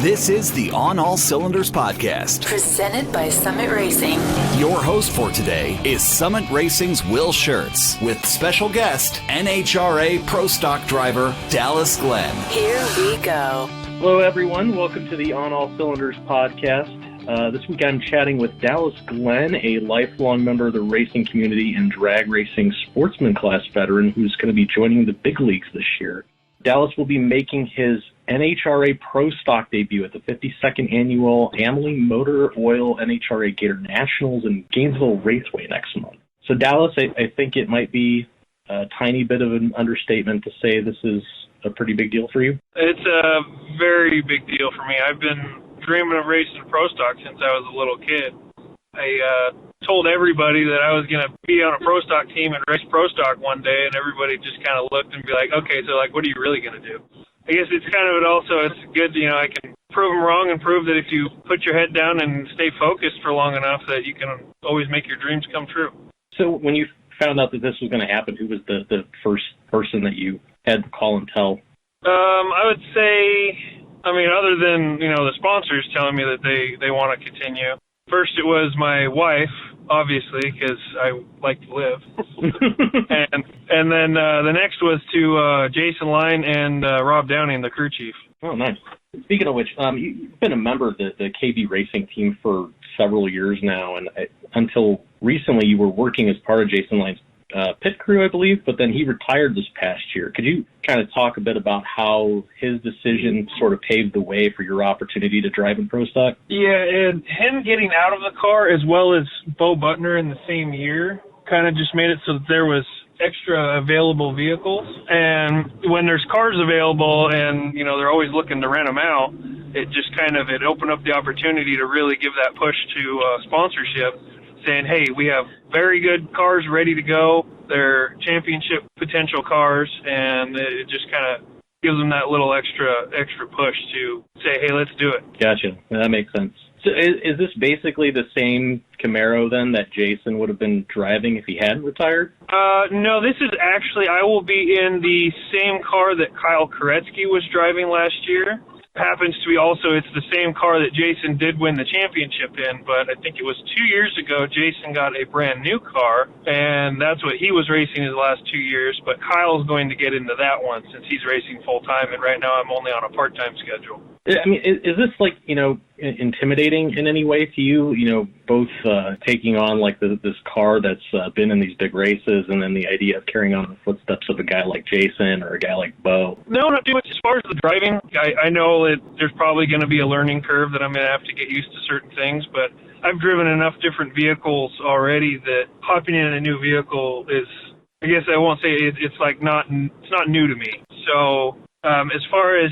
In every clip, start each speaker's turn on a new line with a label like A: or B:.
A: This is the On All Cylinders podcast,
B: presented by Summit Racing.
A: Your host for today is Summit Racing's Will Schertz, with special guest NHRA Pro Stock driver Dallas Glenn.
B: Here we go.
C: Hello, everyone. Welcome to the On All Cylinders podcast. This week I'm chatting with Dallas Glenn, a lifelong member of the racing community and drag racing sportsman class veteran who's going to be joining the big leagues this year. Dallas will be making his NHRA Pro Stock debut at the 52nd Annual Amelie Motor Oil NHRA Gator Nationals in Gainesville Raceway next month. So, Dallas, I think it might be a tiny bit of an understatement to say this is a pretty big deal for you.
D: It's a very big deal for me. I've been dreaming of racing Pro Stock since I was a little kid. I told everybody that I was going to be on a Pro Stock team and race Pro Stock one day, and everybody just kind of looked and be like, okay, so what are you really going to do? I guess it's kind of it also, it's good, I can prove them wrong and prove that if you put your head down and stay focused for long enough that you can always make your dreams come true.
C: So when you found out that this was going to happen, who was the first person that you had to call and tell?
D: I would say, other than, the sponsors telling me that they want to continue. First, it was my wife, obviously, because I like to live. and then the next was to Jason Line and Rob Downing, the crew chief.
C: Oh, nice. Speaking of which, you've been a member of the KB racing team for several years now, and until recently you were working as part of Jason Line's pit crew, I believe, but then he retired this past year. Could you kind of talk a bit about how his decision sort of paved the way for your opportunity to drive in Pro Stock?
D: Yeah, and him getting out of the car as well as Bo Butner in the same year kind of just made it so that there was extra available vehicles. And when there's cars available and, they're always looking to rent them out, it just it opened up the opportunity to really give that push to sponsorship, saying, hey, we have very good cars ready to go. They're championship potential cars, and it just kind of gives them that little extra push to say, hey, let's do it.
C: Gotcha. That makes sense. So is this basically the same Camaro then that Jason would have been driving if he hadn't retired?
D: No, this is actually, I will be in the same car that Kyle Koretsky was driving last year. Happens to be also, it's the same car that Jason did win the championship in, but I think it was 2 years ago Jason got a brand new car, and that's what he was racing his last 2 years, but Kyle's going to get into that one since he's racing full-time, and right now I'm only on a part-time schedule.
C: Is this intimidating in any way to you? Both taking on this car that's been in these big races, and then the idea of carrying on the footsteps of a guy like Jason or a guy like Bo.
D: No, not too much. As far as the driving, I know that there's probably going to be a learning curve that I'm going to have to get used to certain things, but I've driven enough different vehicles already that hopping in a new vehicle is, I guess I won't say it's not new to me. So. As far as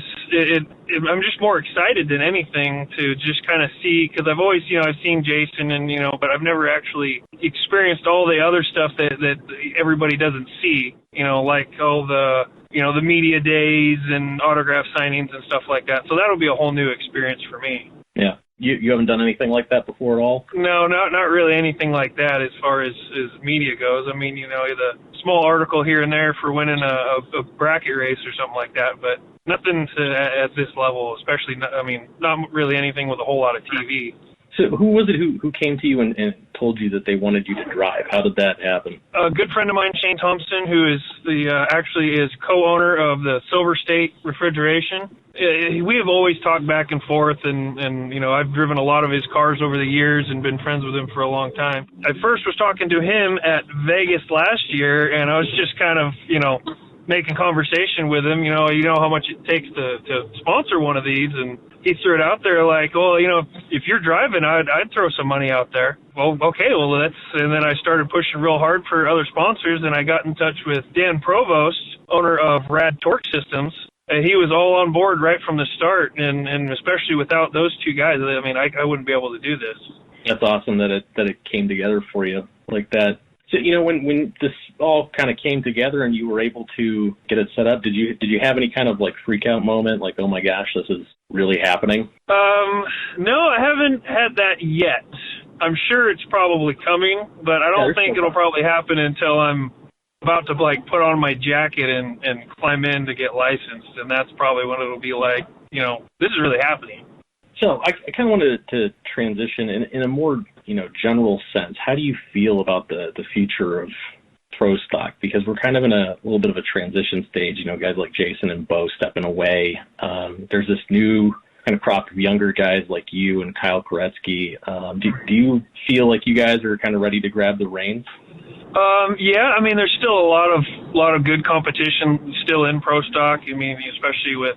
D: I'm just more excited than anything to just kind of see, because I've always, I've seen Jason and, but I've never actually experienced all the other stuff that everybody doesn't see, like all the, the media days and autograph signings and stuff like that. So that'll be a whole new experience for me.
C: Yeah. You haven't done anything like that before at all?
D: No, not really anything like that as far as media goes. The small article here and there for winning a bracket race or something like that, but nothing at this level, especially, not really anything with a whole lot of TV.
C: So who was it who came to you and told you that they wanted you to drive? How did that happen? A
D: good friend of mine, Shane Thompson, who is actually is co-owner of the Silver State Refrigeration. We have always talked back and forth, and I've driven a lot of his cars over the years and been friends with him for a long time. I first was talking to him at Vegas last year, and I was just kind of, making conversation with him. You know how much it takes to sponsor one of these, and he threw it out there like, well, if you're driving, I'd throw some money out there. Well, okay, and then I started pushing real hard for other sponsors, and I got in touch with Dan Provost, owner of Rad Torque Systems. And he was all on board right from the start, and especially without those two guys, I wouldn't be able to do this.
C: That's awesome that it came together for you like that. So, when this all kind of came together and you were able to get it set up, did you have any kind of freak out moment, like, oh my gosh, this is really happening?
D: No, I haven't had that yet. I'm sure it's probably coming, but I don't think it'll probably happen until I'm about to put on my jacket and climb in to get licensed, and that's probably when it'll be like, this is really happening.
C: So I kind of wanted to transition in a more, general sense. How do you feel about the future of Pro Stock? Because we're kind of in a little bit of a transition stage, guys like Jason and Bo stepping away. There's this new kind of crop of younger guys like you and Kyle Koretsky. Do you feel like you guys are kind of ready to grab the reins?
D: Yeah, I mean, there's still a lot of good competition still in Pro Stock. I mean, especially with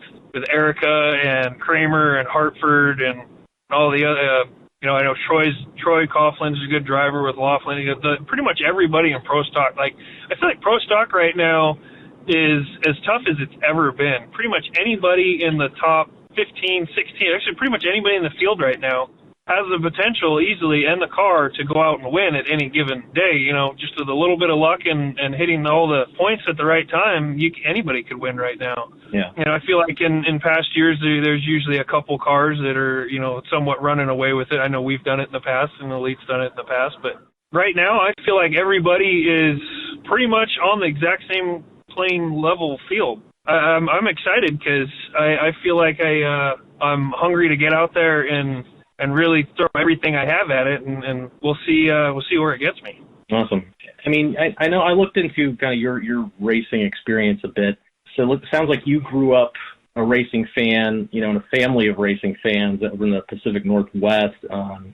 D: Erica and Kramer and Hartford and all the other, I know Troy Coughlin's a good driver with Laughlin. Pretty much everybody in Pro Stock. Like, I feel like Pro Stock right now is as tough as it's ever been. Pretty much anybody in the top 15, 16, actually pretty much anybody in the field right now has the potential easily and the car to go out and win at any given day. Just with a little bit of luck and hitting all the points at the right time, anybody could win right now.
C: Yeah.
D: I feel like in past years there's usually a couple cars that are somewhat running away with it. I know we've done it in the past and the Elite's done it in the past, but right now I feel like everybody is pretty much on the exact same playing level field. I'm excited because I feel like I'm hungry to get out there and really throw everything I have at it, and we'll see where it gets me.
C: Awesome. I mean, I know I looked into kind of your racing experience a bit. So it sounds like you grew up a racing fan, in a family of racing fans over in the Pacific Northwest,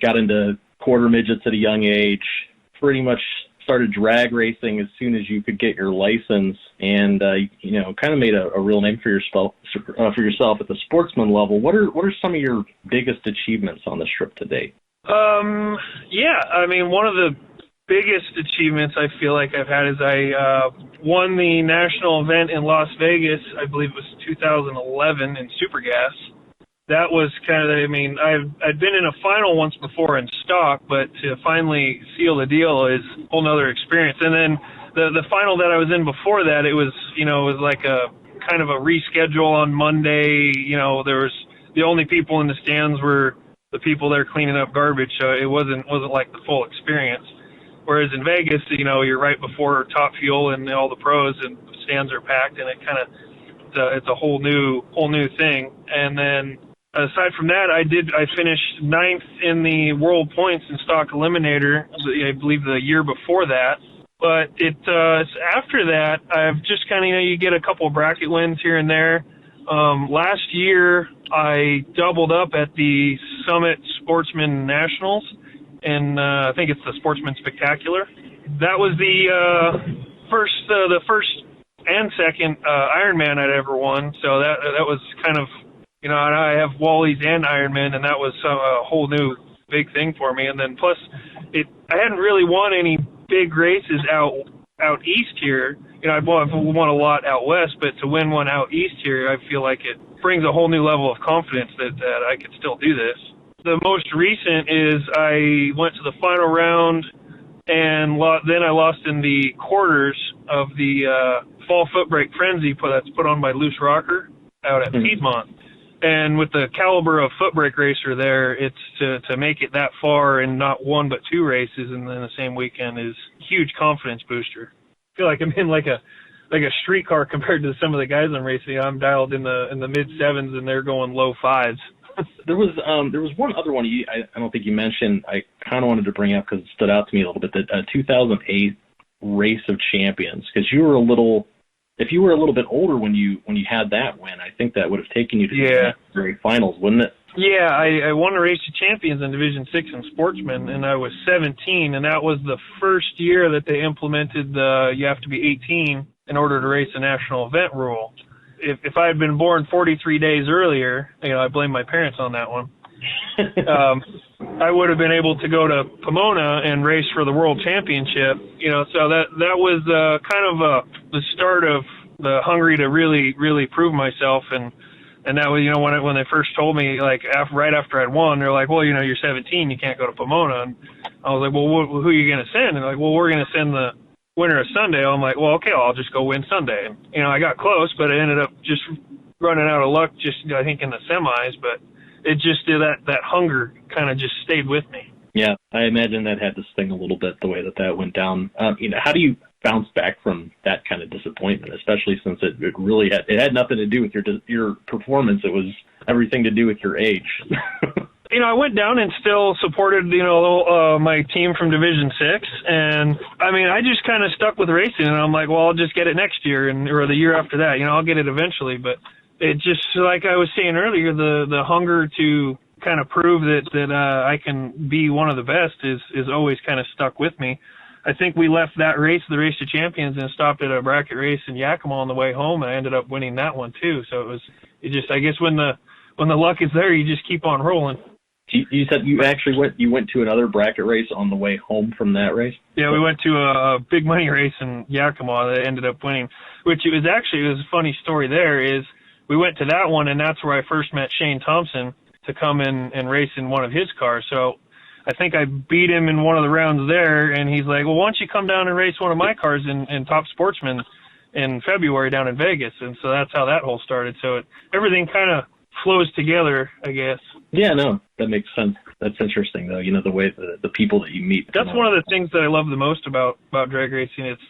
C: got into quarter midgets at a young age, pretty much started drag racing as soon as you could get your license, and kind of made a real name for yourself at the sportsman level. What are some of your biggest achievements on this trip to date?
D: Yeah, I mean, one of the biggest achievements I feel like I've had is I won the national event in Las Vegas. I believe it was 2011 in Super Gas. That was kind of, I'd been in a final once before in stock, but to finally seal the deal is a whole nother experience. And then the final that I was in before that, it was like a kind of a reschedule on Monday. There was the only people in the stands were the people there cleaning up garbage, so it wasn't like the full experience. Whereas in Vegas, you're right before Top Fuel and all the pros, and the stands are packed, and it kind of it's a whole new thing. And then aside from that, I finished 9th in the world points in stock eliminator, I believe the year before that. But it's after that, I've just kind of, you get a couple of bracket wins here and there. Last year, I doubled up at the Summit Sportsman Nationals, and I think it's the Sportsman Spectacular. That was the first and second Ironman I'd ever won, so that was kind of, I have Wally's and Ironman, and that was a whole new big thing for me. And then plus, I hadn't really won any big races out east here. I've won a lot out west, but to win one out east here, I feel like it brings a whole new level of confidence that I could still do this. The most recent is I went to the final round, and then I lost in the quarters of the Fall Foot Brake Frenzy that's put on by Loose Rocker out at Piedmont. And with the caliber of foot brake racer there, it's to make it that far and not one but two races in the same weekend is huge confidence booster. I feel like I'm in like a street car compared to some of the guys I'm racing. I'm dialed in the mid sevens and they're going low fives.
C: There was one other one I don't think you mentioned. I kind of wanted to bring up because it stood out to me a little bit. The 2008 Race of Champions, because if you were a little bit older when you had that win, I think that would have taken you to the very finals, wouldn't it? Yeah,
D: I won a Race of Champions in Division 6 in Sportsman, and I was 17, and that was the first year that they implemented you have to be 18 in order to race a national event rule. If I had been born 43 days earlier, I blame my parents on that one, I would have been able to go to Pomona and race for the World Championship. So that was kind of the start of the hungry to really, really prove myself. And that was, when they first told me, like, right after I'd won, they're like, well, you're 17, you can't go to Pomona. And I was like, well, who are you going to send? And they're like, well, we're going to send the winner of Sunday. I'm like, well, okay, I'll just go win Sunday. And, I got close, but I ended up just running out of luck, I think, in the semis. But it just did that hunger kind of just stayed with me.
C: Yeah, I imagine that had to sting a little bit the way that went down. How do you bounce back from that kind of disappointment, especially since it really had nothing to do with your performance? It was everything to do with your age.
D: I went down and still supported, my team from Division 6. And, I just kind of stuck with racing. And I'm like, well, I'll just get it next year or the year after that. I'll get it eventually. But it just, like I was saying earlier, the hunger to kind of prove that I can be one of the best is always kind of stuck with me. I think we left that race, the Race to Champions, and stopped at a bracket race in Yakima on the way home. And I ended up winning that one, too. So I guess when the luck is there, you just keep on rolling.
C: You said you actually went to another bracket race on the way home from that race?
D: Yeah, we went to a big money race in Yakima that ended up winning, which it was a funny story there is we went to that one, and that's where I first met Shane Thompson to come in and race in one of his cars. So I think I beat him in one of the rounds there, and he's like, well, why don't you come down and race one of my cars in Top Sportsman in February down in Vegas? And so that's how that whole started. So everything kind of flows together, I guess.
C: Yeah, no, that makes sense. That's interesting, though. The way the people that you meet.
D: That's one of the things that I love the most about drag racing. It's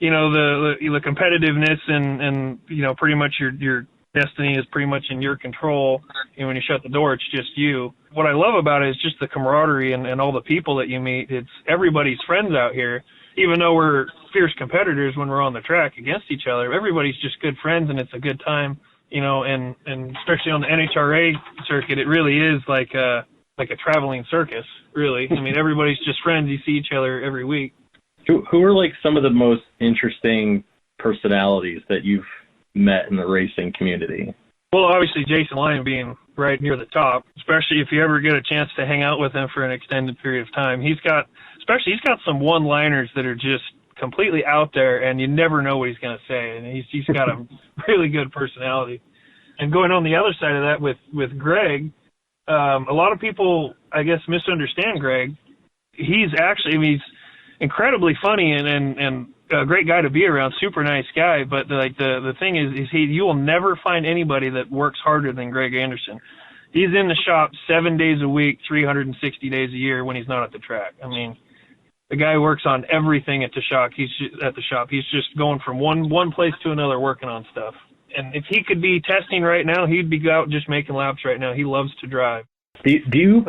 D: the competitiveness and pretty much your destiny is pretty much in your control. When you shut the door, it's just you. What I love about it is just the camaraderie and all the people that you meet. It's everybody's friends out here. Even though we're fierce competitors when we're on the track against each other, everybody's just good friends, and it's a good time. And especially on the NHRA circuit, it really is like a traveling circus, really. Everybody's just friends. You see each other every week.
C: Who are like some of the most interesting personalities that you've met in the racing community?
D: Well, obviously Jason Lyon being right near the top, especially if you ever get a chance to hang out with him for an extended period of time. He's got some one-liners that are just completely out there, and you never know what he's going to say. And he's got a really good personality. And going on the other side of that with Greg, a lot of people, I guess, misunderstand Greg. He's incredibly funny and a great guy to be around, super nice guy. But the thing is you will never find anybody that works harder than Greg Anderson. He's in the shop 7 days a week, 360 days a year when he's not at the track. The guy works on everything at the shop. He's just going from one place to another working on stuff. And if he could be testing right now, he'd be out just making laps right now. He loves to drive.
C: Do you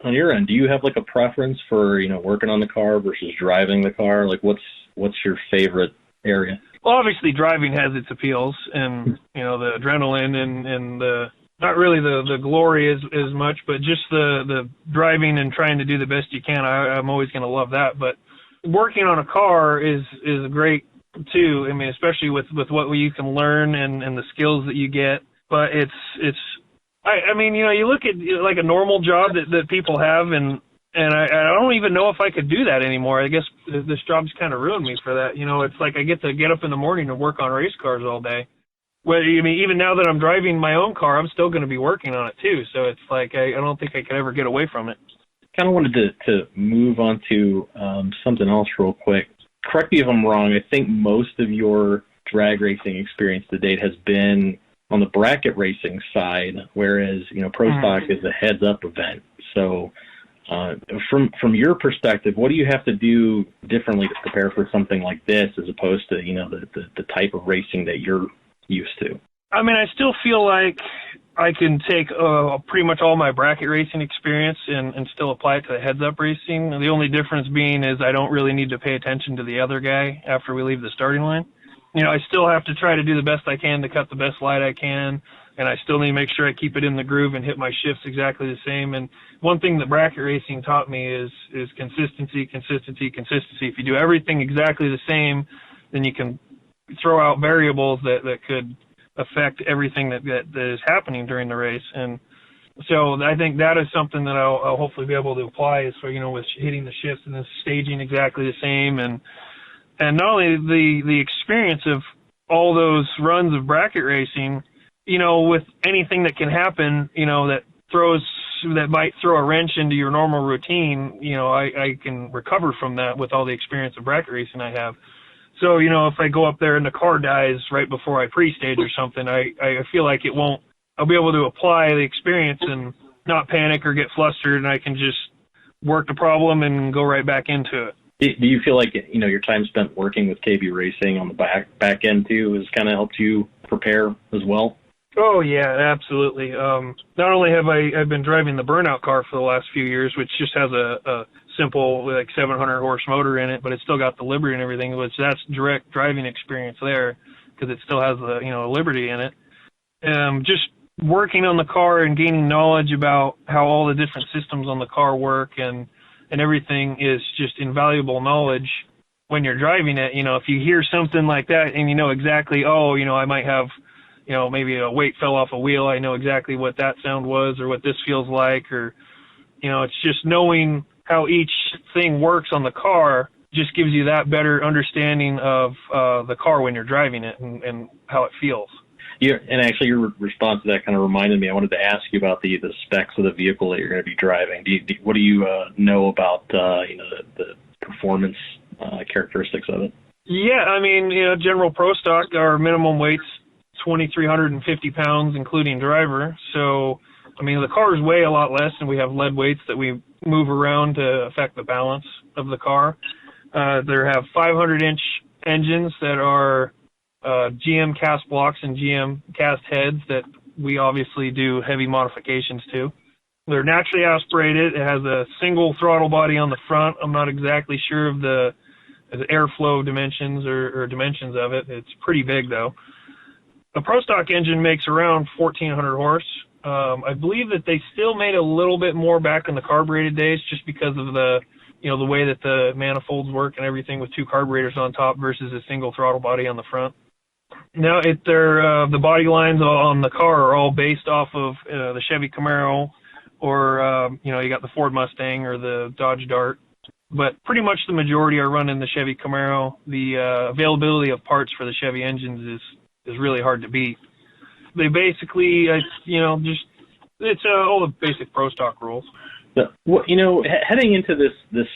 C: on your end? Do you have a preference for working on the car versus driving the car? What's your favorite area?
D: Well, obviously driving has its appeals, and the adrenaline and the not really the glory as much, but just the driving and trying to do the best you can. I'm always going to love that. But working on a car is great too. Especially with what you can learn and the skills that you get. But you look at like a normal job that people have, and I don't even know if I could do that anymore. I guess this job's kind of ruined me for that. It's like I get to get up in the morning and work on race cars all day. Well, even now that I'm driving my own car, I'm still going to be working on it too. So it's like I don't think I could ever get away from it.
C: Kind of wanted to move on to something else real quick. Correct me if I'm wrong. I think most of your drag racing experience to date has been on the bracket racing side, whereas Pro Stock is a heads-up event. So from your perspective, what do you have to do differently to prepare for something like this, as opposed to the type of racing that you're used to?
D: I still feel like I can take pretty much all my bracket racing experience and still apply it to the heads-up racing. The only difference being is I don't really need to pay attention to the other guy after we leave the starting line. I still have to try to do the best I can to cut the best light I can, and I still need to make sure I keep it in the groove and hit my shifts exactly the same. And one thing that bracket racing taught me is consistency. If you do everything exactly the same, then you can throw out variables that could affect everything that is happening during the race. And so I think that is something that I'll hopefully be able to apply is for, with hitting the shifts and the staging exactly the same. And not only the experience of all those runs of bracket racing, with anything that can happen, that might throw a wrench into your normal routine, I can recover from that with all the experience of bracket racing I have. So, if I go up there and the car dies right before I pre-stage or something, I feel like I'll be able to apply the experience and not panic or get flustered, and I can just work the problem and go right back into it.
C: Do you feel like, your time spent working with KB Racing on the back end too has kind of helped you prepare as well?
D: Oh yeah, absolutely. Not only have I've been driving the burnout car for the last few years, which just has a simple like 700 horse motor in it, but it's still got the Liberty and everything, which that's direct driving experience there because it still has the Liberty in it. Just working on the car and gaining knowledge about how all the different systems on the car work and everything is just invaluable knowledge when you're driving it. If you hear something like that and you know exactly, I might have, maybe a weight fell off a wheel. I know exactly what that sound was or what this feels like, or, it's just knowing how each thing works on the car just gives you that better understanding of the car when you're driving it and how it feels.
C: Yeah, and actually your response to that kind of reminded me, I wanted to ask you about the specs of the vehicle that you're going to be driving. What do you know about the performance characteristics of it?
D: Yeah, I mean, General Pro Stock, our minimum weight's 2,350 pounds, including driver. So, I mean, the cars weigh a lot less, and we have lead weights that we move around to affect the balance of the car. They have 500-inch engines that are GM cast blocks and GM cast heads that we obviously do heavy modifications to. They're naturally aspirated. It has a single throttle body on the front. I'm not exactly sure of the airflow dimensions or dimensions of it. It's pretty big, though. The Pro Stock engine makes around 1,400 horse. I believe that they still made a little bit more back in the carbureted days just because of the way that the manifolds work and everything with two carburetors on top versus a single throttle body on the front. Now, the body lines on the car are all based off of the Chevy Camaro or, you got the Ford Mustang or the Dodge Dart. But pretty much the majority are running the Chevy Camaro. The availability of parts for the Chevy engines is really hard to beat. They basically, it's all the basic Pro Stock rules.
C: But, heading into this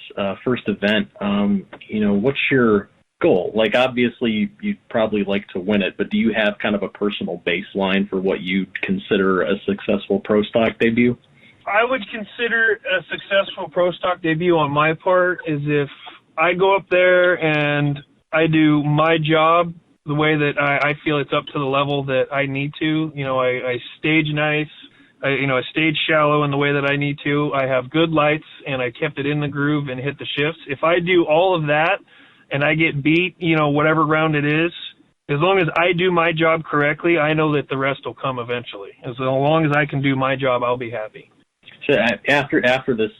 C: first event, what's your goal? Like, obviously, you'd probably like to win it, but do you have kind of a personal baseline for what you'd consider a successful Pro Stock debut?
D: I would consider a successful Pro Stock debut on my part is if I go up there and I do my job the way that I feel it's up to the level that I need to. I stage nice. I stage shallow in the way that I need to. I have good lights, and I kept it in the groove and hit the shifts. If I do all of that and I get beat, whatever round it is, as long as I do my job correctly, I know that the rest will come eventually. As long as I can do my job, I'll be happy.
C: So after this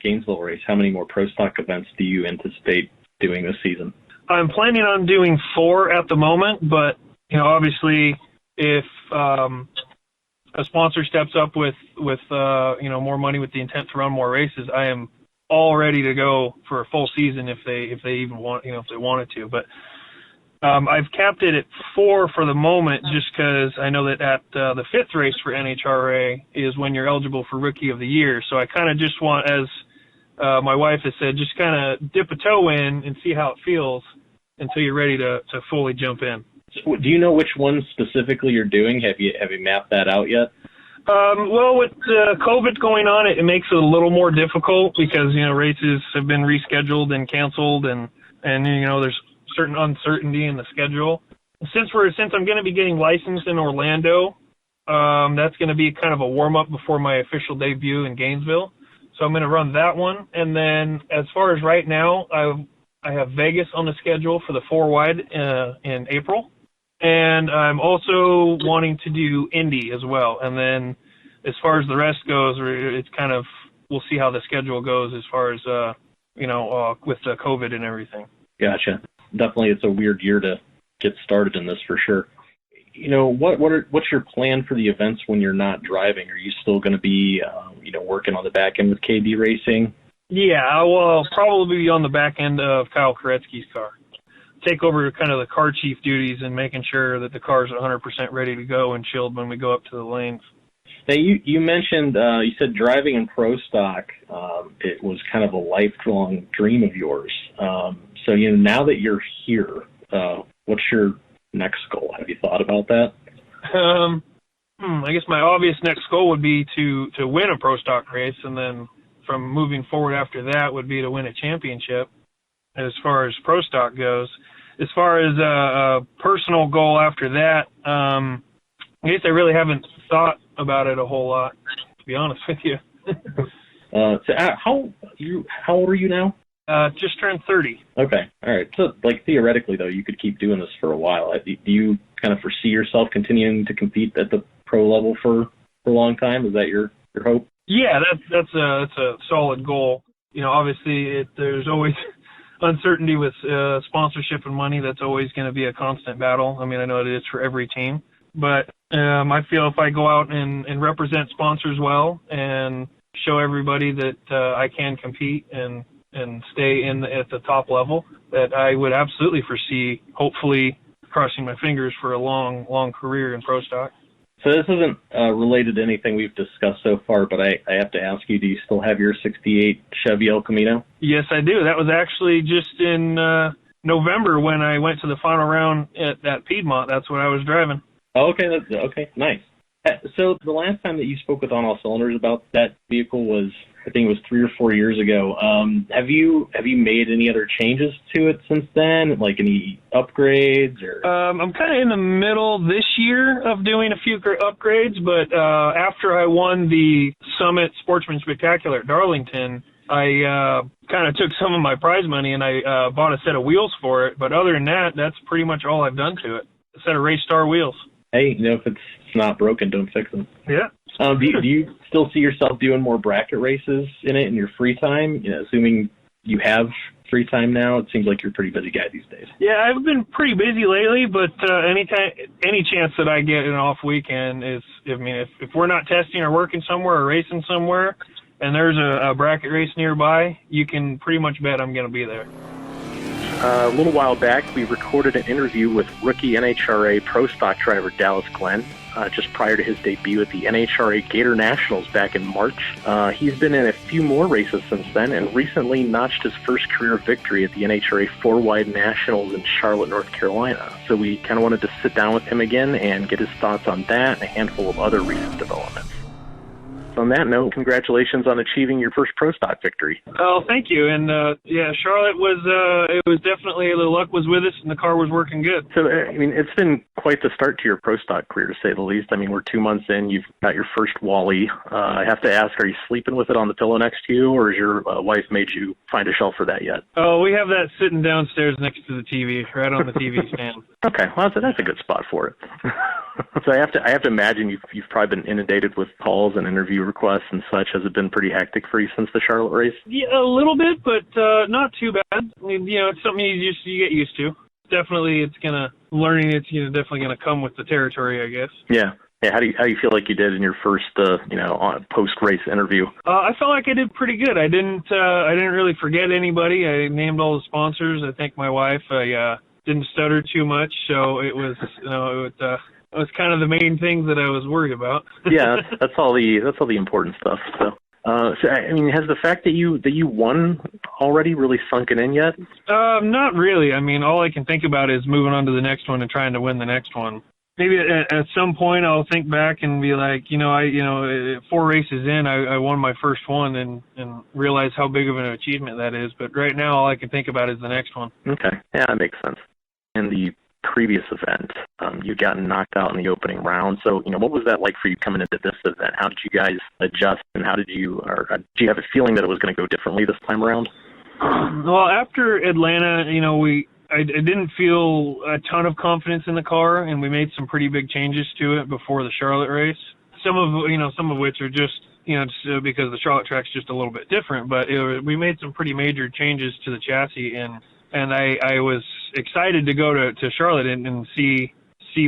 C: Gainesville race, how many more Pro Stock events do you anticipate doing this season?
D: I'm planning on doing 4 at the moment, but obviously, if a sponsor steps up with more money with the intent to run more races, I am all ready to go for a full season if they even want if they wanted to. But I've capped it at 4 for the moment, just because I know that at the 5th race for NHRA is when you're eligible for Rookie of the Year. So I kind of just want, as my wife has said, just kind of dip a toe in and see how it feels until you're ready to fully jump in.
C: So, do you know which one specifically you're doing? Have you mapped that out yet?
D: Well, with COVID going on, it makes it a little more difficult because races have been rescheduled and canceled, and there's certain uncertainty in the schedule. Since I'm going to be getting licensed in Orlando, that's going to be kind of a warm up before my official debut in Gainesville. So I'm going to run that one, and then as far as right now, I have Vegas on the schedule for the 4 wide in April. And I'm also wanting to do Indy as well. And then as far as the rest goes, it's kind of, we'll see how the schedule goes as far as, with the COVID and everything.
C: Gotcha. Definitely it's a weird year to get started in this for sure. What's your plan for the events when you're not driving? Are you still going to be, working on the back end with KB Racing?
D: Yeah, I will probably be on the back end of Kyle Koretsky's car. Take over kind of the car chief duties and making sure that the car's 100% ready to go and chilled when we go up to the lanes.
C: Now, you mentioned, you said driving in Pro Stock, it was kind of a lifelong dream of yours. So, now that you're here, what's your next goal? Have you thought about that?
D: I guess my obvious next goal would be to win a Pro Stock race, and then from moving forward after that would be to win a championship as far as Pro Stock goes. As far as a personal goal after that, I guess I really haven't thought about it a whole lot, to be honest with you.
C: How old are you now?
D: Just turned 30.
C: Okay, all right. So, like, theoretically, though, you could keep doing this for a while. Do you kind of foresee yourself continuing to compete at the pro level for a long time? Is that your hope?
D: Yeah, that's a solid goal. You know, obviously, there's always uncertainty with sponsorship and money. That's always going to be a constant battle. I mean, I know it is for every team. But I feel if I go out and represent sponsors well and show everybody that I can compete and stay at the top level, that I would absolutely foresee, hopefully, crossing my fingers for a long career in Pro Stock.
C: So this isn't related to anything we've discussed so far, but I have to ask you, do you still have your 68 Chevy El Camino?
D: Yes, I do. That was actually just in November when I went to the final round at Piedmont. That's what I was driving.
C: Oh, okay, nice. So the last time that you spoke with OnAllCylinders about that vehicle was, I think it was 3 or 4 years ago. Have you made any other changes to it since then? Like any upgrades or?
D: I'm kind of in the middle this year of doing a few upgrades, but after I won the Summit Sportsman Spectacular at Darlington, I kind of took some of my prize money and I bought a set of wheels for it. But other than that, that's pretty much all I've done to it. A set of Race Star wheels.
C: Hey, if it's not broken, don't fix them.
D: Yeah.
C: Do you still see yourself doing more bracket races in it in your free time? Assuming you have free time now, it seems like you're a pretty busy guy these days.
D: Yeah, I've been pretty busy lately, but any chance that I get an off weekend is, if we're not testing or working somewhere or racing somewhere, and there's a bracket race nearby, you can pretty much bet I'm going to be there.
E: A little while back, we recorded an interview with rookie NHRA Pro Stock driver Dallas Glenn, just prior to his debut at the NHRA Gator Nationals back in March. He's been in a few more races since then and recently notched his first career victory at the NHRA 4-Wide Nationals in Charlotte, North Carolina. So we kind of wanted to sit down with him again and get his thoughts on that and a handful of other recent developments. On that note, congratulations on achieving your first Pro Stock victory.
D: Oh, thank you. And Charlotte it was definitely, the luck was with us and the car was working good.
E: So, it's been quite the start to your Pro Stock career, to say the least. We're 2 months in, you've got your first Wally. I have to ask, are you sleeping with it on the pillow next to you, or has your wife made you find a shelf for that yet?
D: Oh, we have that sitting downstairs next to the TV, right on the TV stand.
E: Okay, well, that's a good spot for it. So I have to imagine you've probably been inundated with calls and interview requests and such. Has it been pretty hectic for you since the Charlotte race?
D: Yeah, a little bit, but not too bad. It's something you get used to. Definitely, it's definitely gonna come with the territory, I guess.
E: Yeah. Yeah. How do you feel like you did in your first post race interview?
D: I felt like I did pretty good. I didn't really forget anybody. I named all the sponsors. I thanked my wife. I didn't stutter too much, so it was it was kind of the main things that I was worried about.
E: Yeah, that's all the important stuff. So, has the fact that you won already really sunken in yet?
D: Not really. All I can think about is moving on to the next one and trying to win the next one. Maybe at some point I'll think back and be like, 4 races in, I won my first one and realize how big of an achievement that is. But right now, all I can think about is the next one.
E: Okay, yeah, that makes sense. In the previous event, you'd gotten knocked out in the opening round. So, what was that like for you coming into this event? How did you guys adjust, and do you have a feeling that it was going to go differently this time around?
D: Well, after Atlanta, I didn't feel a ton of confidence in the car, and we made some pretty big changes to it before the Charlotte race. Some of which are just, because the Charlotte track's just a little bit different, but we made some pretty major changes to the chassis, and I was excited to go to Charlotte and see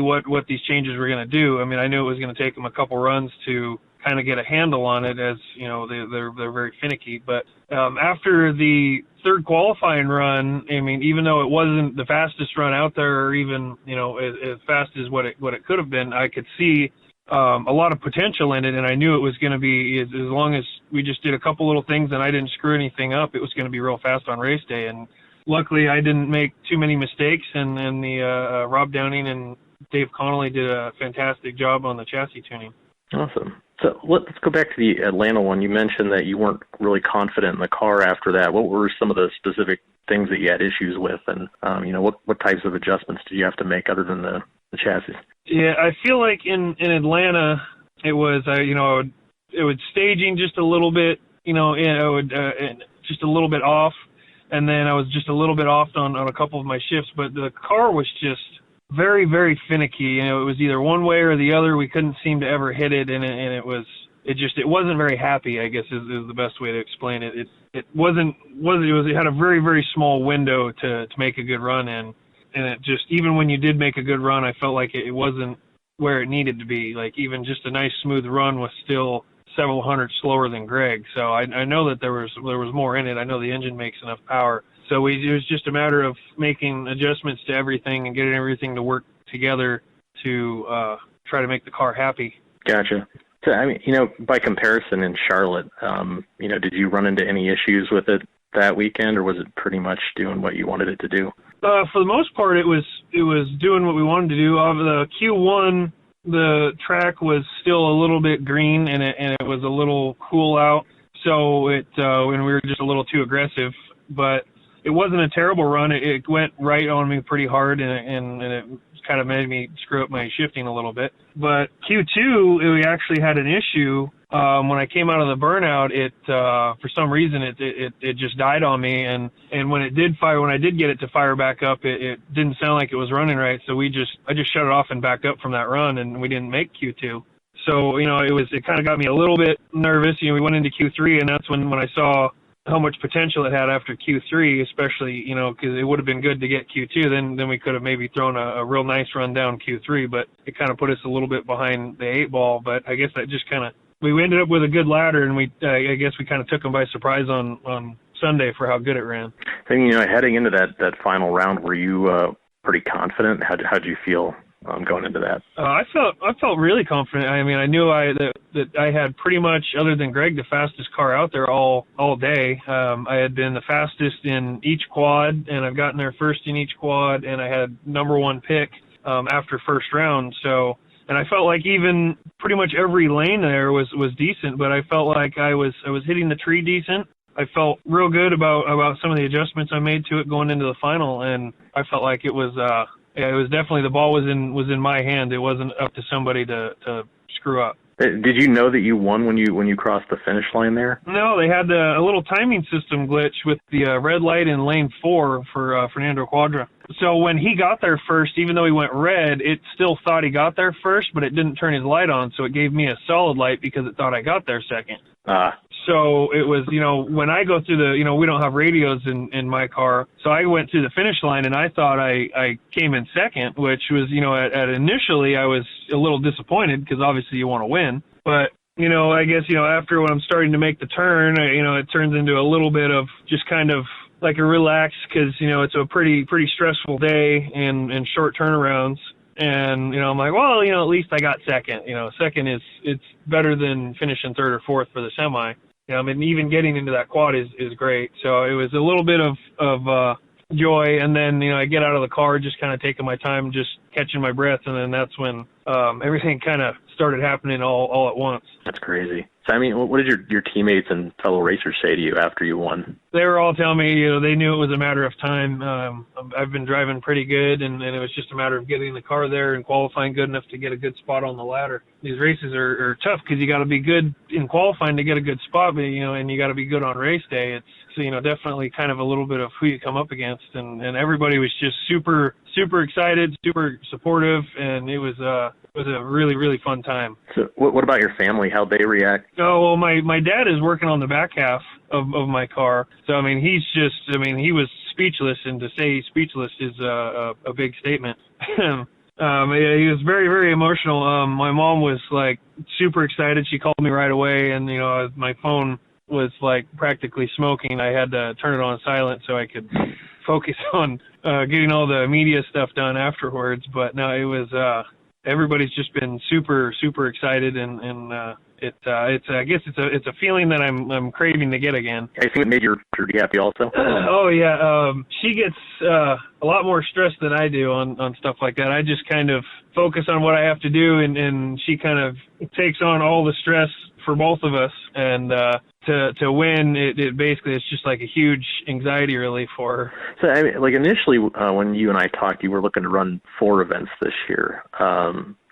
D: what these changes were going to do. I knew it was going to take them a couple runs to kind of get a handle on it, as they're very finicky. But after the third qualifying run, even though it wasn't the fastest run out there, or even as fast as what it could have been, I could see a lot of potential in it, and I knew it was going to be, as long as we just did a couple little things and I didn't screw anything up, it was going to be real fast on race day. And luckily, I didn't make too many mistakes, and the Rob Downing and Dave Connolly did a fantastic job on the chassis tuning.
E: Awesome. So let's go back to the Atlanta one. You mentioned that you weren't really confident in the car after that. What were some of the specific things that you had issues with, and what types of adjustments did you have to make other than the the chassis?
D: Yeah, I feel like in Atlanta, it was, it was staging just a little bit, just a little bit off. And then I was just a little bit off on a couple of my shifts, but the car was just very, very finicky. It was either one way or the other. We couldn't seem to ever hit it, and it wasn't very happy, I guess is the best way to explain it. It had a very, very small window to make a good run in. And it just, even when you did make a good run, I felt like it wasn't where it needed to be. Like even just a nice smooth run was still several hundred slower than Greg. So I know that there was more in it. I know the engine makes enough power. So it was just a matter of making adjustments to everything and getting everything to work together to try to make the car happy.
E: Gotcha. So, I mean, by comparison in Charlotte, did you run into any issues with it that weekend, or was it pretty much doing what you wanted it to do?
D: For the most part, it was doing what we wanted to do. The Q1, the track was still a little bit green, and it was a little cool out, so and we were just a little too aggressive. But it wasn't a terrible run. It went right on me pretty hard, and it kind of made me screw up my shifting a little bit. But Q2, we actually had an issue. When I came out of the burnout, for some reason it just died on me, and when it did fire, when I did get it to fire back up, it didn't sound like it was running right. So I just shut it off and backed up from that run, and we didn't make Q2. So it kind of got me a little bit nervous. We went into Q3, and that's when I saw how much potential it had after Q3, especially because it would have been good to get Q2. Then we could have maybe thrown a real nice run down Q3, but it kind of put us a little bit behind the 8-ball. But I guess that just kind of, we ended up with a good ladder, and I guess we kind of took them by surprise on Sunday for how good it ran.
E: I think, heading into that final round, were you pretty confident? How'd you feel going into that?
D: I felt really confident. I mean, I knew that I had pretty much, other than Greg, the fastest car out there all day. I had been the fastest in each quad, and I've gotten there first in each quad, and I had number one pick after first round. So. And I felt like even pretty much every lane there was decent, but I felt like I was hitting the tree decent. I felt real good about some of the adjustments I made to it going into the final, and I felt like it was definitely, the ball was in my hand. It wasn't up to somebody to screw up.
E: Did you know that you won when you crossed the finish line there?
D: No, they had a little timing system glitch with the red light in lane 4 for Fernando Quadra. So when he got there first, even though he went red, it still thought he got there first, but it didn't turn his light on, so it gave me a solid light because it thought I got there second. So it was, when I go through we don't have radios in my car, so I went through the finish line, and I thought I came in second, which was, at initially I was a little disappointed because obviously you want to win. But, I guess, after when I'm starting to make the turn, it turns into a little bit of just kind of like a relax, because, it's a pretty stressful day and short turnarounds. And, I'm like, well, at least I got second. Second it's better than finishing third or fourth for the semi. Even getting into that quad is great. So it was a little bit of joy. And then, I get out of the car, just kind of taking my time, just catching my breath. And then that's when everything kind of started happening all at once.
E: That's crazy. So, what did your teammates and fellow racers say to you after you won?
D: They were all telling me, they knew it was a matter of time. I've been driving pretty good, and it was just a matter of getting the car there and qualifying good enough to get a good spot on the ladder. These races are tough because you got to be good in qualifying to get a good spot, but, and you got to be good on race day. It's, definitely kind of a little bit of who you come up against, and everybody was just super, super excited, super supportive, and it was a really, really fun time.
E: So what about your family? How'd they react?
D: Oh, well, my dad is working on the back half of my car. So, he was speechless, and to say he's speechless is a big statement. He was very, very emotional. My mom was, super excited. She called me right away, and, my phone was, practically smoking. I had to turn it on silent so I could focus on getting all the media stuff done afterwards. But, no, it was everybody's just been super, super excited, and I guess it's a feeling that I'm craving to get again.
E: I think it made your pretty happy also.
D: Oh yeah, she gets a lot more stressed than I do on stuff like that. I just kind of focus on what I have to do, and she kind of takes on all the stress for both of us, and to win, it basically, it's just like a huge anxiety relief for her.
E: So, I mean, like initially when you and I talked, you were looking to run 4 events this year.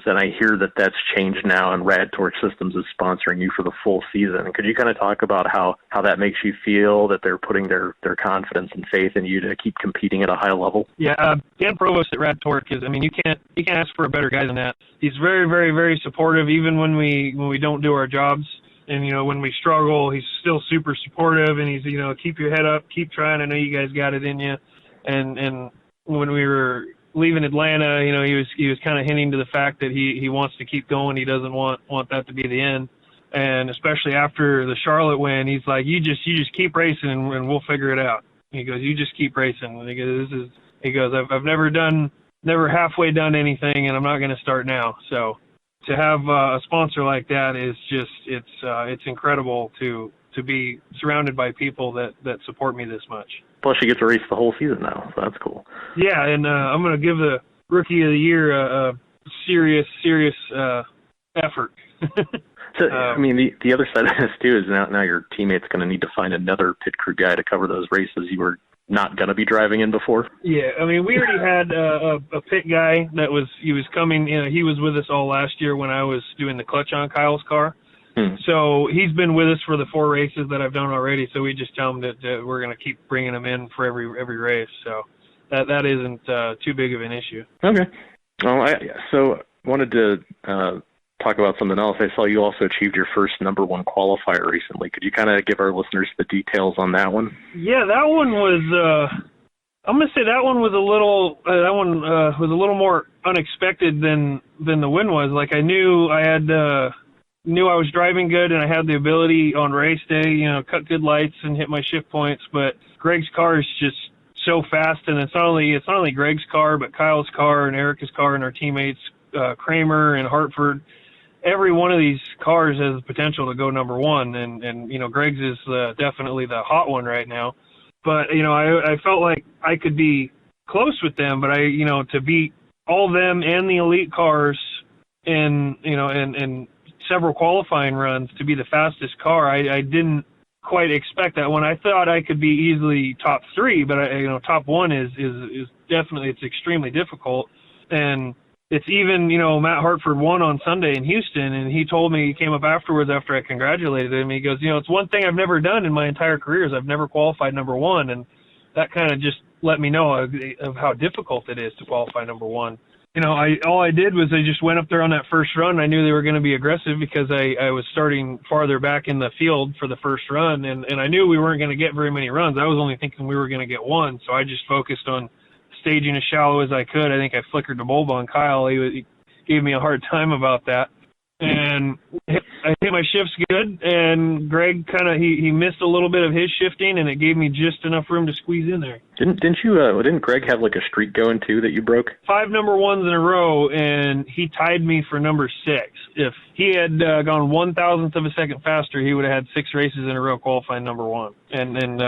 E: So I hear that that's changed now, and Rad Torch Systems is sponsoring you for the full season. Could you kind of talk about how that makes you feel, that they're putting their confidence and faith in you to keep competing at a high level?
D: Yeah, Dan Provost at Rad Torch is, I mean, you can't ask for a better guy than that. He's very, very, very supportive, even when we don't do our jobs. And, when we struggle, he's still super supportive, and he's, keep your head up, keep trying. I know you guys got it in you. And when we were leaving Atlanta, he was kind of hinting to the fact that he wants to keep going. He doesn't want that to be the end. And especially after the Charlotte win, he's like, you just keep racing and we'll figure it out. He goes, you just keep racing. And he goes, I've never halfway done anything, and I'm not going to start now. So to have a sponsor like that is just, it's incredible to be surrounded by people that support me this much.
E: Plus you get to race the whole season now, so that's cool.
D: Yeah, and I'm going to give the Rookie of the Year a serious effort.
E: So, I mean, the other side of this, too, is now your teammate's going to need to find another pit crew guy to cover those races you were not going to be driving in before.
D: Yeah, I mean, we already had a pit guy he was coming. He was with us all last year when I was doing the clutch on Kyle's car. So he's been with us for the 4 races that I've done already. So we just tell him that we're going to keep bringing him in for every race. So that isn't too big of an issue.
E: Okay. Well, so wanted to talk about something else. I saw you also achieved your first #1 qualifier recently. Could you kind of give our listeners the details on that one?
D: Yeah, that one was. I'm going to say that one was a little more unexpected than the win was. Like I knew I was driving good and I had the ability on race day, cut good lights and hit my shift points. But Greg's car is just so fast, and it's not only Greg's car, but Kyle's car and Erica's car and our teammates, Kramer and Hartford. Every one of these cars has the potential to go #1, and Greg's is definitely the hot one right now. But I felt like I could be close with them, but to beat all of them and the elite cars in several qualifying runs to be the fastest car, I didn't quite expect that one. I thought I could be easily top 3, but top 1 is definitely, it's extremely difficult. And it's even, Matt Hartford won on Sunday in Houston, and he told me, he came up afterwards after I congratulated him. He goes, it's one thing I've never done in my entire career is I've never qualified #1, and that kind of just let me know of how difficult it is to qualify #1. All I did was I just went up there on that first run. I knew they were going to be aggressive because I was starting farther back in the field for the first run, and I knew we weren't going to get very many runs. I was only thinking we were going to get 1, so I just focused on staging as shallow as I could. I think I flickered the bulb on Kyle. He gave me a hard time about that. And I hit my shifts good, and Greg he missed a little bit of his shifting, and it gave me just enough room to squeeze in there.
E: Didn't Greg have like a streak going too that you broke? 5
D: #1s in a row, and he tied me for #6. If he had gone 1,000th of a second faster, he would have had 6 races in a row qualifying #1. And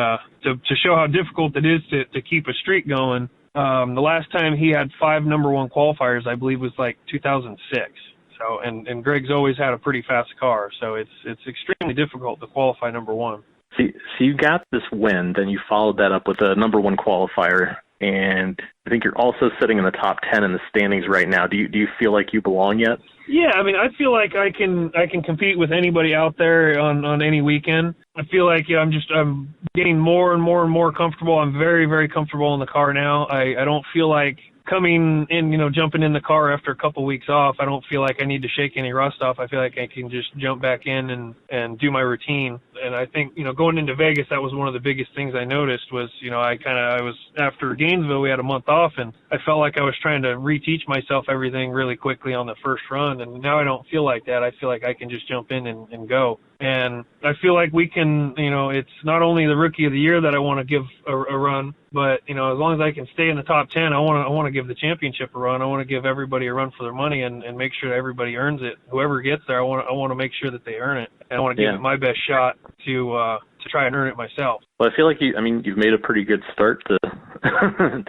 D: to show how difficult it is to keep a streak going, the last time he had 5 #1 qualifiers, I believe, was like 2006. So, and Greg's always had a pretty fast car, so it's extremely difficult to qualify #1.
E: So you got this win, then you followed that up with a #1 qualifier, and I think you're also sitting in the top 10 in the standings right now. Do you feel like you belong yet?
D: Yeah, I mean, I feel like I can compete with anybody out there on any weekend. I feel like I'm getting more and more and more comfortable. I'm very, very comfortable in the car now. I don't feel like coming in, jumping in the car after a couple weeks off, I don't feel like I need to shake any rust off. I feel like I can just jump back in and do my routine. And I think, going into Vegas, that was one of the biggest things I noticed was, I was after Gainesville, we had a month off, and I felt like I was trying to reteach myself everything really quickly on the first run. And now I don't feel like that. I feel like I can just jump in and go. And I feel like we can, it's not only the Rookie of the Year that I want to give a run, but, as long as I can stay in the top 10, I want to give the championship a run. I want to give everybody a run for their money and make sure that everybody earns it. Whoever gets there, I want to make sure that they earn it. And I want to give it my best shot to try and earn it myself.
E: Well, I feel like you've made a pretty good start to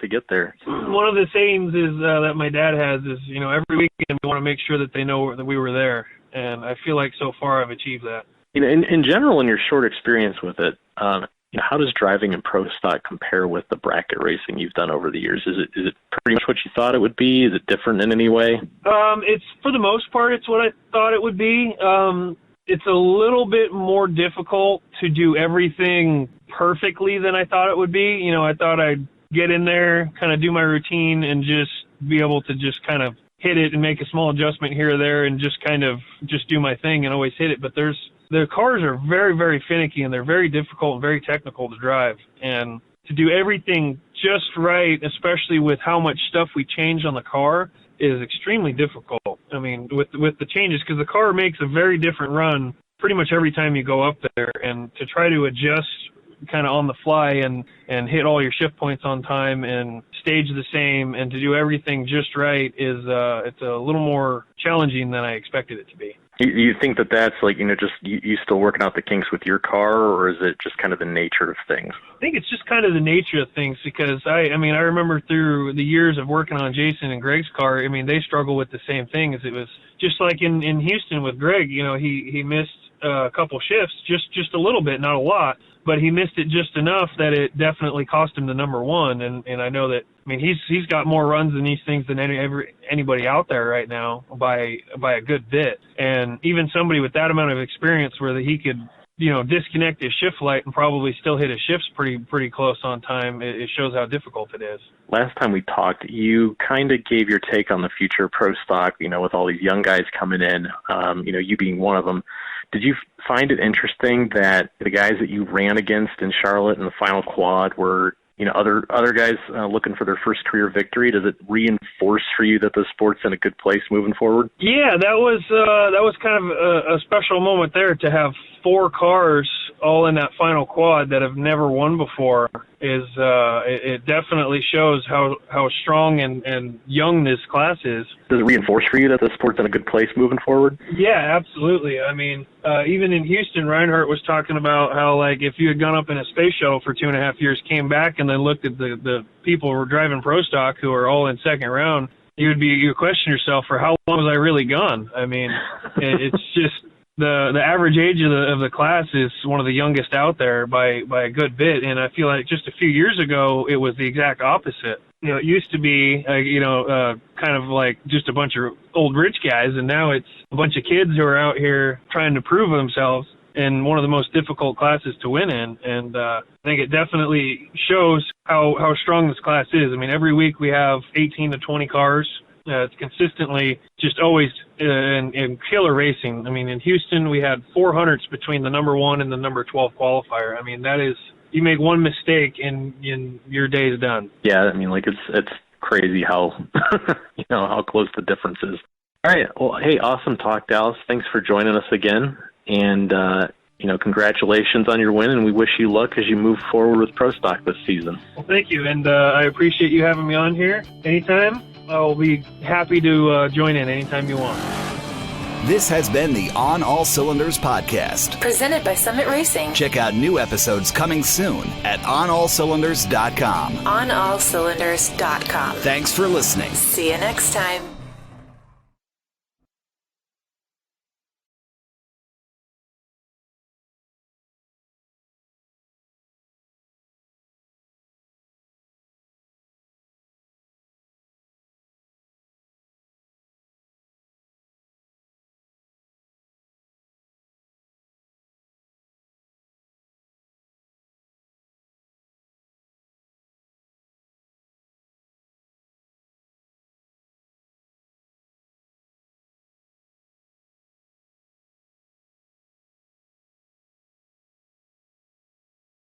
E: to get there.
D: One of the sayings is that my dad has is, every weekend we want to make sure that they know that we were there. And I feel like so far I've achieved that.
E: In general, in your short experience with it, how does driving in Pro Stock compare with the bracket racing you've done over the years? Is it pretty much what you thought it would be? Is it different in any way?
D: It's for the most part, it's what I thought it would be. It's a little bit more difficult to do everything perfectly than I thought it would be. I thought I'd get in there, kind of do my routine, and just be able to just kind of hit it and make a small adjustment here or there and just kind of just do my thing and always hit it. But the cars are very, very finicky, and they're very difficult and very technical to drive. And to do everything just right, especially with how much stuff we changed on the car, is extremely difficult. I mean, with the changes, because the car makes a very different run pretty much every time you go up there. And to try to adjust kind of on the fly and hit all your shift points on time and stage the same and to do everything just right is it's a little more challenging than I expected it to be.
E: You think that's like, just you still working out the kinks with your car, or is it just kind of the nature of things?
D: I think it's just kind of the nature of things, because I remember through the years of working on Jason and Greg's car, they struggle with the same thing. As it was just like in Houston with Greg, he missed a couple shifts, just a little bit, not a lot, but he missed it just enough that it definitely cost him the number one. And I know that, he's got more runs in these things than anybody out there right now by a good bit. And even somebody with that amount of experience where he could, disconnect his shift light and probably still hit his shifts pretty close on time, it shows how difficult it is. Last
E: time we talked, you kind of gave your take on the future of Pro Stock, with all these young guys coming in, you being one of them. Did you find it interesting that the guys that you ran against in Charlotte in the final quad were, other guys looking for their first career victory? Does it reinforce for you that the sport's in a good place moving forward? Yeah, that was kind of a special moment there to have 4 cars all in that final quad that have never won before. It definitely shows how strong and young this class is. Does it reinforce for you that the sport's in a good place moving forward? Yeah, absolutely. Even in Houston, Reinhardt was talking about how, like, if you had gone up in a space shuttle for 2.5 years, came back, and then looked at the people who were driving Pro Stock who are all in second round, you question yourself for how long was I really gone? It's just the average age of the class is one of the youngest out there by a good bit, and I feel like just a few years ago it was the exact opposite. It used to be kind of like just a bunch of old rich guys, and now it's a bunch of kids who are out here trying to prove themselves in one of the most difficult classes to win in. And I think it definitely shows how strong this class is. Every week we have 18 to 20 cars. It's consistently just always in killer racing. In Houston, we had 400s between the number 1 and the number 12 qualifier. That is, you make one mistake and your day is done. Yeah, it's crazy how how close the difference is. All right, well, hey, awesome talk, Dallas. Thanks for joining us again, and congratulations on your win, and we wish you luck as you move forward with Pro Stock this season. Well, thank you, and I appreciate you having me on here. Anytime, I'll be happy to join in anytime you want.
A: This has been the On All Cylinders podcast,
B: presented by Summit Racing.
A: Check out new episodes coming soon at OnAllCylinders.com.
B: OnAllCylinders.com.
A: Thanks for listening.
B: See you next time.